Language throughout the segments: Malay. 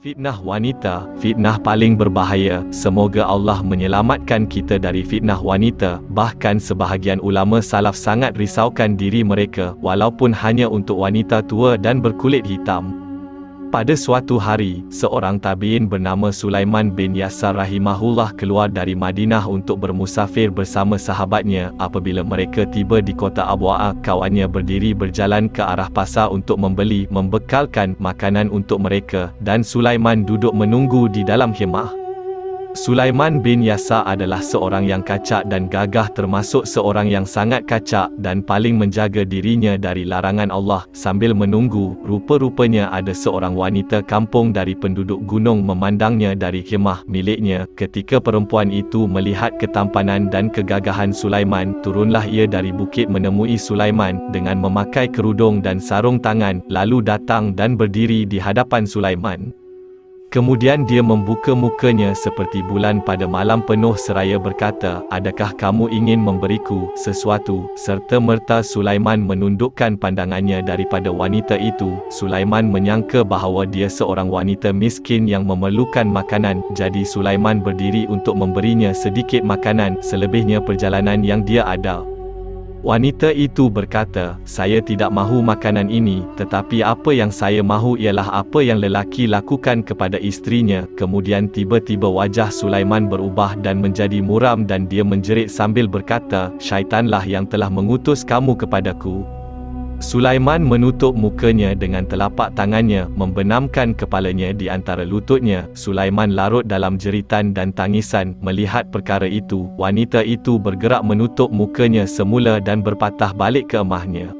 Fitnah wanita, fitnah paling berbahaya. Semoga Allah menyelamatkan kita dari fitnah wanita. Bahkan sebahagian ulama salaf sangat risaukan diri mereka, walaupun hanya untuk wanita tua dan berkulit hitam. Pada suatu hari, seorang tabi'in bernama Sulaiman bin Yasar rahimahullah keluar dari Madinah untuk bermusafir bersama sahabatnya. Apabila mereka tiba di kota Abwa'a, kawannya berdiri berjalan ke arah pasar untuk membekalkan makanan untuk mereka, dan Sulaiman duduk menunggu di dalam khemah. Sulaiman bin Yasar adalah seorang yang kacak dan gagah, termasuk seorang yang sangat kacak dan paling menjaga dirinya dari larangan Allah. Sambil menunggu, rupa-rupanya ada seorang wanita kampung dari penduduk gunung memandangnya dari khemah miliknya. Ketika perempuan itu melihat ketampanan dan kegagahan Sulaiman, turunlah ia dari bukit menemui Sulaiman dengan memakai kerudung dan sarung tangan, lalu datang dan berdiri di hadapan Sulaiman. Kemudian dia membuka mukanya seperti bulan pada malam penuh seraya berkata, "Adakah kamu ingin memberiku sesuatu?" Serta-merta Sulaiman menundukkan pandangannya daripada wanita itu. Sulaiman menyangka bahawa dia seorang wanita miskin yang memerlukan makanan, jadi Sulaiman berdiri untuk memberinya sedikit makanan, selebihnya perjalanan yang dia ada. Wanita itu berkata, "Saya tidak mahu makanan ini, tetapi apa yang saya mahu ialah apa yang lelaki lakukan kepada isterinya." Kemudian tiba-tiba wajah Sulaiman berubah dan menjadi muram dan dia menjerit sambil berkata, "Syaitanlah yang telah mengutus kamu kepadaku." Sulaiman menutup mukanya dengan telapak tangannya, membenamkan kepalanya di antara lututnya. Sulaiman larut dalam jeritan dan tangisan. Melihat perkara itu, wanita itu bergerak menutup mukanya semula dan berpatah balik ke emahnya.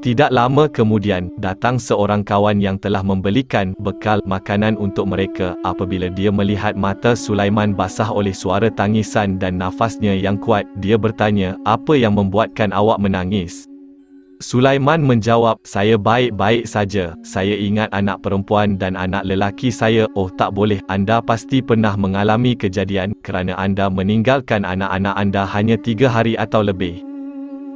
Tidak lama kemudian, datang seorang kawan yang telah membelikan bekal makanan untuk mereka. Apabila dia melihat mata Sulaiman basah oleh suara tangisan dan nafasnya yang kuat, dia bertanya, "Apa yang membuatkan awak menangis?" Sulaiman menjawab, "Saya baik-baik saja. Saya ingat anak perempuan dan anak lelaki saya." "Oh, tak boleh. Anda pasti pernah mengalami kejadian kerana anda meninggalkan anak-anak anda hanya 3 hari atau lebih."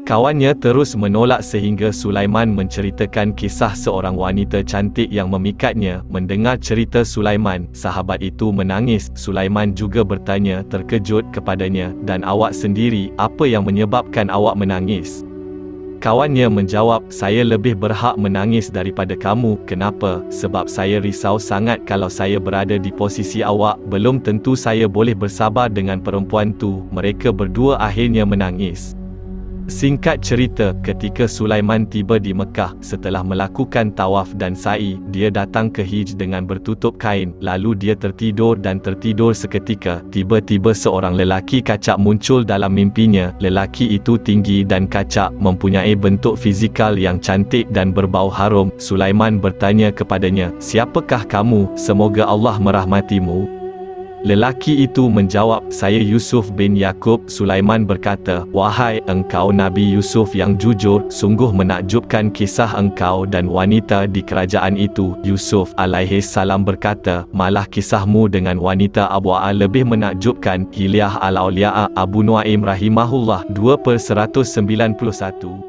Kawannya terus menolak sehingga Sulaiman menceritakan kisah seorang wanita cantik yang memikatnya. Mendengar cerita Sulaiman, sahabat itu menangis. Sulaiman juga bertanya terkejut kepadanya, "Dan awak sendiri, apa yang menyebabkan awak menangis?" Kawannya menjawab, "Saya lebih berhak menangis daripada kamu." "Kenapa?" "Sebab saya risau sangat kalau saya berada di posisi awak. Belum tentu saya boleh bersabar dengan perempuan tu." Mereka berdua akhirnya menangis. Singkat cerita, ketika Sulaiman tiba di Mekah, setelah melakukan tawaf dan sa'i, dia datang ke Hijr dengan bertutup kain, lalu dia tertidur seketika. Tiba-tiba seorang lelaki kacak muncul dalam mimpinya. Lelaki itu tinggi dan kacak, mempunyai bentuk fizikal yang cantik dan berbau harum. Sulaiman bertanya kepadanya, "Siapakah kamu? Semoga Allah merahmatimu." Lelaki itu menjawab, "Saya Yusuf bin Yakub." Sulaiman berkata, "Wahai engkau Nabi Yusuf yang jujur, sungguh menakjubkan kisah engkau dan wanita di kerajaan itu." Yusuf alaihi salam berkata, "Malah kisahmu dengan wanita Abwa'a lebih menakjubkan." Hilyah al-Auliya Abu Nuaim rahimahullah 2/191.